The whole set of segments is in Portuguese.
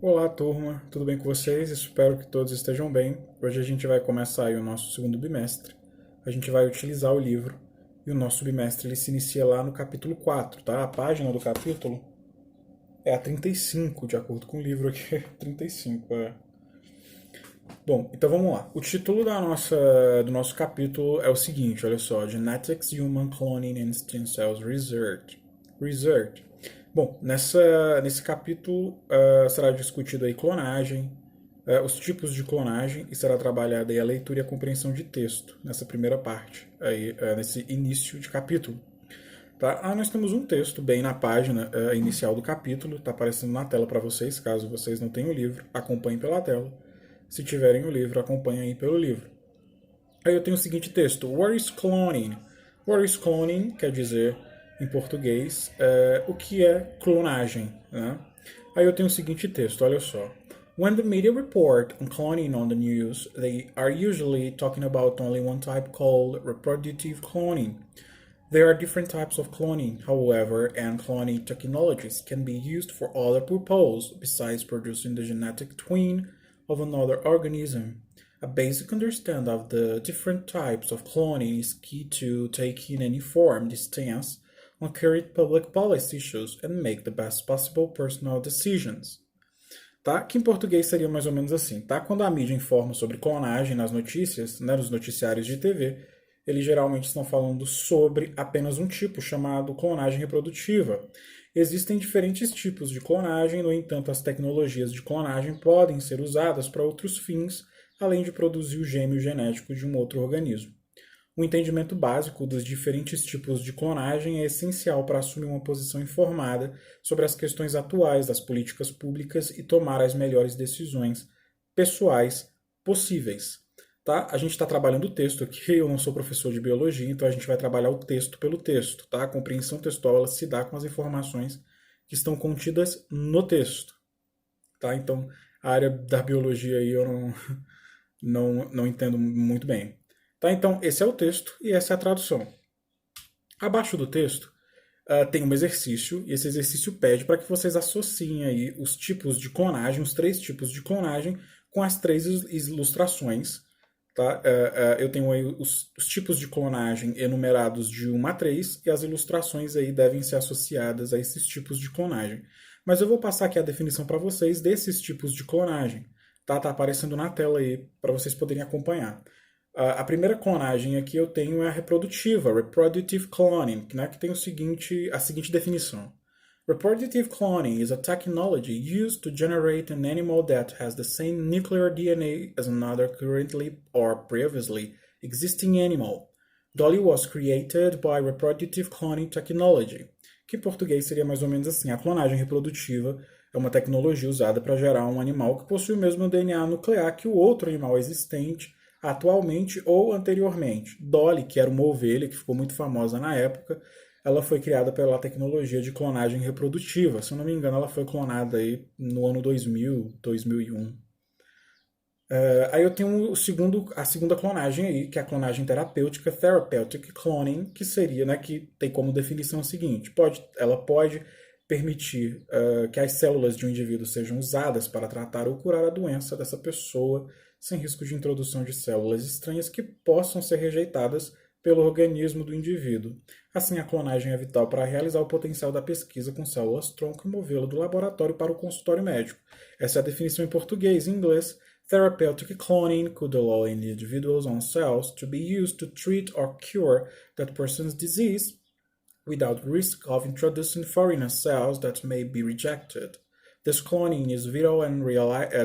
Olá, turma, tudo bem com vocês? Espero que todos estejam bem. Hoje a gente vai começar aí o nosso segundo bimestre. A gente vai utilizar o livro e o nosso bimestre ele se inicia lá no capítulo 4, tá? A página do capítulo é a 35, de acordo com o livro aqui, 35, é. Bom, então vamos lá. O título do nosso capítulo é o seguinte, olha só: Genetics, Human Cloning and Stem Cells Research. Research. Bom, nesse capítulo será discutido aí clonagem, os tipos de clonagem e será trabalhada aí a leitura e a compreensão de texto nessa primeira parte, aí, nesse início de capítulo. Tá? Nós temos um texto bem na página inicial do capítulo, está aparecendo na tela para vocês, caso vocês não tenham o livro, acompanhem pela tela. Se tiverem o livro, acompanhem aí pelo livro. Aí eu tenho o seguinte texto: What is cloning? What is cloning quer dizer, em português, o que é clonagem, né? Aí eu tenho o seguinte texto, olha só. When the media report on cloning on the news, they are usually talking about only one type called reproductive cloning. There are different types of cloning, however, and cloning technologies can be used for other purposes besides producing the genetic twin of another organism. A basic understanding of the different types of cloning is key to taking an informed stance on current public policy issues and make the best possible personal decisions. Tá? Que em português seria mais ou menos assim, tá? Quando a mídia informa sobre clonagem nas notícias, né, nos noticiários de TV, eles geralmente estão falando sobre apenas um tipo, chamado clonagem reprodutiva. Existem diferentes tipos de clonagem, no entanto, as tecnologias de clonagem podem ser usadas para outros fins, além de produzir o gêmeo genético de um outro organismo. O entendimento básico dos diferentes tipos de clonagem é essencial para assumir uma posição informada sobre as questões atuais das políticas públicas e tomar as melhores decisões pessoais possíveis. Tá? A gente está trabalhando o texto aqui, eu não sou professor de biologia, então a gente vai trabalhar o texto pelo texto. Tá? A compreensão textual ela se dá com as informações que estão contidas no texto. Tá? Então, a área da biologia aí eu não entendo muito bem. Tá? Então, esse é o texto e essa é a tradução. Abaixo do texto tem um exercício, e esse exercício pede para que vocês associem aí os tipos de clonagem, os três tipos de clonagem, com as três ilustrações. Tá? Eu tenho aí os tipos de clonagem enumerados de 1 a 3, e as ilustrações aí devem ser associadas a esses tipos de clonagem. Mas eu vou passar aqui a definição para vocês desses tipos de clonagem. Tá aparecendo na tela aí para vocês poderem acompanhar. A primeira clonagem aqui eu tenho é a reprodutiva, reproductive cloning, né, que tem a seguinte definição. Reproductive cloning is a technology used to generate an animal that has the same nuclear DNA as another currently or previously existing animal. Dolly was created by reproductive cloning technology, que em português seria mais ou menos assim: a clonagem reprodutiva é uma tecnologia usada para gerar um animal que possui o mesmo DNA nuclear que o outro animal existente atualmente ou anteriormente. Dolly, que era uma ovelha que ficou muito famosa na época, ela foi criada pela tecnologia de clonagem reprodutiva. Se eu não me engano, ela foi clonada aí no ano 2000, 2001. Aí eu tenho a segunda clonagem aí, que é a clonagem terapêutica, therapeutic cloning, que seria, né, que tem como definição o seguinte: ela pode permitir que as células de um indivíduo sejam usadas para tratar ou curar a doença dessa pessoa, sem risco de introdução de células estranhas que possam ser rejeitadas pelo organismo do indivíduo. Assim, a clonagem é vital para realizar o potencial da pesquisa com células-tronco e movê-lo do laboratório para o consultório médico. Essa é a definição em português. Em inglês, therapeutic cloning could allow individuals' own cells to be used to treat or cure that person's disease without risk of introducing foreign cells that may be rejected. This cloning is vital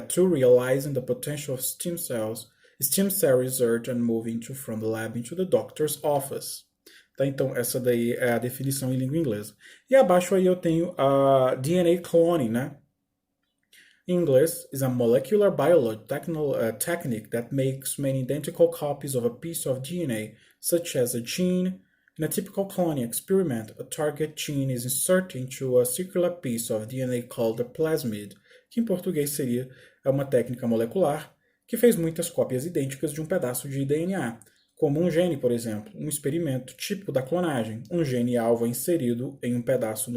to realizing the potential of stem cell research and moving from the lab into the doctor's office. Tá? Então, essa daí é a definição em língua inglesa. E abaixo aí eu tenho a DNA cloning, né? In English, is a molecular biology technique that makes many identical copies of a piece of DNA, such as a gene. In a typical cloning experiment, a target gene is inserted into a circular piece of DNA called a plasmid, que em português seria uma técnica molecular que fez muitas cópias idênticas de um pedaço de DNA, como um gene, por exemplo, um experimento típico da clonagem. Um gene alvo é inserido em um pedaço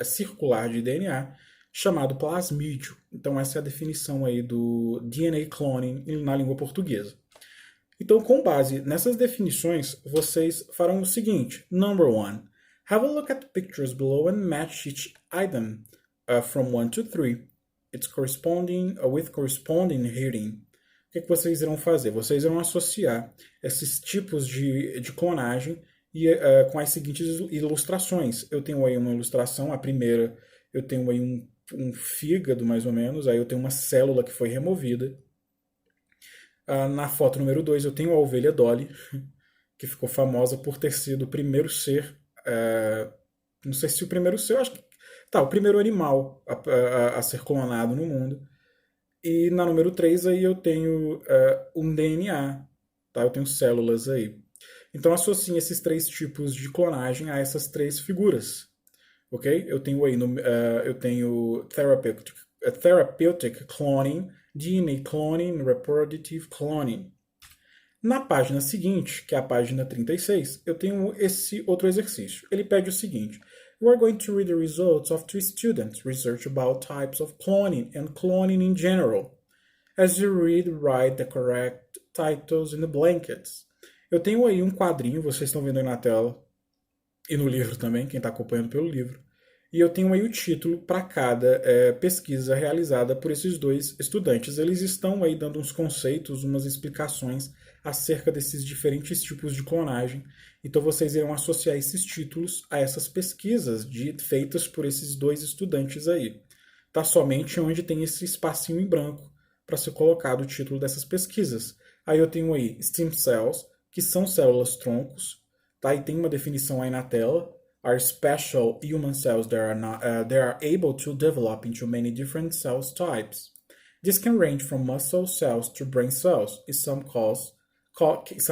circular de DNA chamado plasmídio. Então essa é a definição aí do DNA cloning na língua portuguesa. Então, com base nessas definições, vocês farão o seguinte. Number one, have a look at the pictures below and match each item from 1 to 3. It's corresponding with corresponding heading. O que vocês irão fazer? Vocês irão associar esses tipos de clonagem com as seguintes ilustrações. Eu tenho aí uma ilustração, a primeira eu tenho aí um fígado mais ou menos, aí eu tenho uma célula que foi removida. Na foto número 2 eu tenho a ovelha Dolly, que ficou famosa por ter sido o primeiro ser, não sei se o primeiro ser, acho que o primeiro animal a ser clonado no mundo. E na número 3 aí eu tenho um DNA, tá? Eu tenho células aí. Então associem esses três tipos de clonagem a essas três figuras, ok? Eu tenho aí eu tenho therapeutic cloning, DNA cloning, reproductive cloning. Na página seguinte, que é a página 36, eu tenho esse outro exercício. Ele pede o seguinte. We are going to read the results of 3 students' research about types of cloning and cloning in general. As you read, write the correct titles in the blankets. Eu tenho aí um quadrinho, vocês estão vendo aí na tela, e no livro também, quem está acompanhando pelo livro. E eu tenho aí o título para cada pesquisa realizada por esses dois estudantes. Eles estão aí dando uns conceitos, umas explicações acerca desses diferentes tipos de clonagem. Então vocês irão associar esses títulos a essas pesquisas feitas por esses dois estudantes aí. Tá somente onde tem esse espacinho em branco para ser colocado o título dessas pesquisas. Aí eu tenho aí stem cells, que são células troncos, tá? E tem uma definição aí na tela. Are special human cells that are able to develop into many different cell types. This can range from muscle cells to brain cells. In some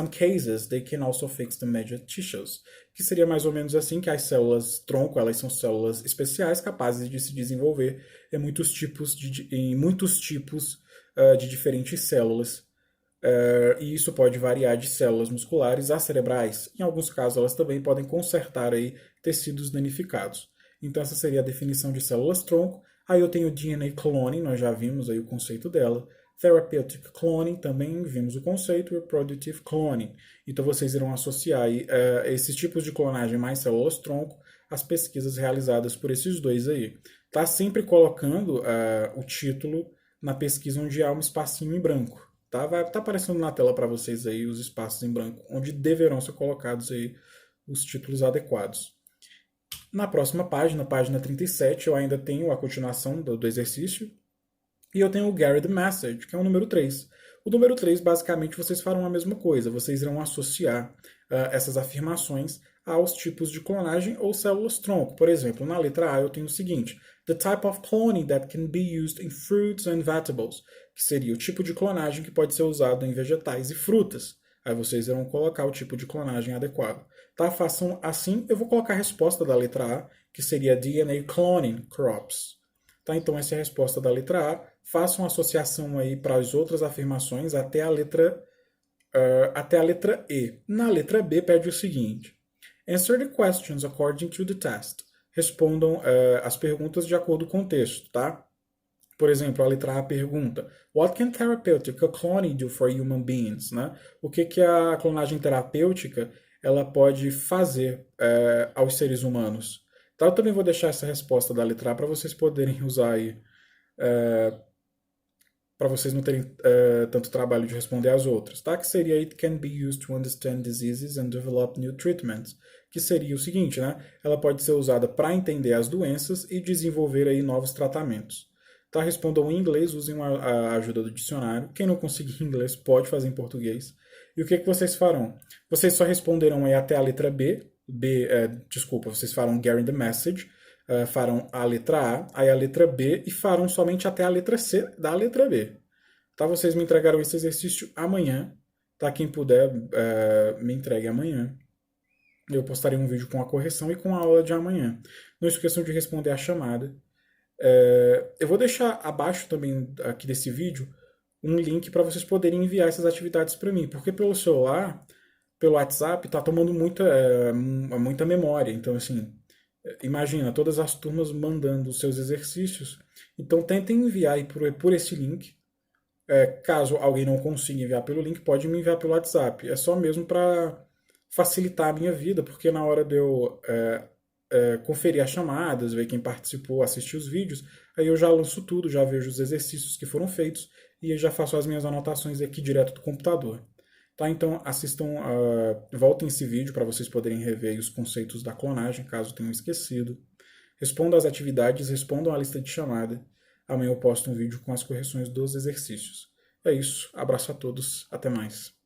cases, they can also fix the major tissues. Que seria mais ou menos assim, que as células tronco, elas são células especiais capazes de se desenvolver em muitos tipos de diferentes células. E isso pode variar de células musculares a cerebrais. Em alguns casos, elas também podem consertar aí tecidos danificados. Então, essa seria a definição de células-tronco. Aí eu tenho DNA cloning, nós já vimos aí o conceito dela. Therapeutic cloning, também vimos o conceito. Reproductive cloning. Então, vocês irão associar aí, esses tipos de clonagem mais células-tronco às pesquisas realizadas por esses dois aí. Tá sempre colocando o título na pesquisa onde há um espacinho em branco. Tá? Vai estar aparecendo na tela para vocês aí os espaços em branco, onde deverão ser colocados aí os títulos adequados. Na próxima página, página 37, eu ainda tenho a continuação do exercício. E eu tenho o Gary the Message, que é o número 3. O número 3, basicamente, vocês farão a mesma coisa. Vocês irão associar essas afirmações aos tipos de clonagem ou células-tronco. Por exemplo, na letra A eu tenho o seguinte. The type of cloning that can be used in fruits and vegetables. Que seria o tipo de clonagem que pode ser usado em vegetais e frutas. Aí vocês irão colocar o tipo de clonagem adequado. Tá? Façam assim. Eu vou colocar a resposta da letra A, que seria DNA cloning crops. Tá? Então essa é a resposta da letra A. Façam associação aí para as outras afirmações até a letra E. Na letra B pede o seguinte. Answer the questions according to the test. Respondam as perguntas de acordo com o texto, tá? Por exemplo, a letra A pergunta: What can therapeutic cloning do for human beings? Né? O que a clonagem terapêutica ela pode fazer aos seres humanos? Então, eu também vou deixar essa resposta da letra A para vocês poderem usar aí, para vocês não terem tanto trabalho de responder as outras, tá? Que seria It can be used to understand diseases and develop new treatments. Que seria o seguinte, né? Ela pode ser usada para entender as doenças e desenvolver aí novos tratamentos. Tá? Respondam em inglês, usem a ajuda do dicionário. Quem não conseguir inglês pode fazer em português. E o que vocês farão? Vocês só responderão aí até a letra B. Vocês farão Gary the Message, farão a letra A, aí a letra B e farão somente até a letra C da letra B. Tá? Vocês me entregarão esse exercício amanhã. Tá? Quem puder, me entregue amanhã. Eu postarei um vídeo com a correção e com a aula de amanhã. Não esqueçam de responder a chamada. Eu vou deixar abaixo também aqui desse vídeo um link para vocês poderem enviar essas atividades para mim, porque pelo celular, pelo WhatsApp, está tomando muita memória. Então, assim, Imagina, todas as turmas mandando os seus exercícios. Então tentem enviar aí por esse link. Caso alguém não consiga enviar pelo link, pode me enviar pelo WhatsApp. É só mesmo para facilitar a minha vida, porque na hora de eu conferir as chamadas, ver quem participou, assistir os vídeos, aí eu já lanço tudo, já vejo os exercícios que foram feitos e eu já faço as minhas anotações aqui direto do computador. Tá, então assistam, voltem esse vídeo para vocês poderem rever os conceitos da clonagem, caso tenham esquecido. Respondam às atividades, respondam à lista de chamada. Amanhã eu posto um vídeo com as correções dos exercícios. É isso, abraço a todos, até mais.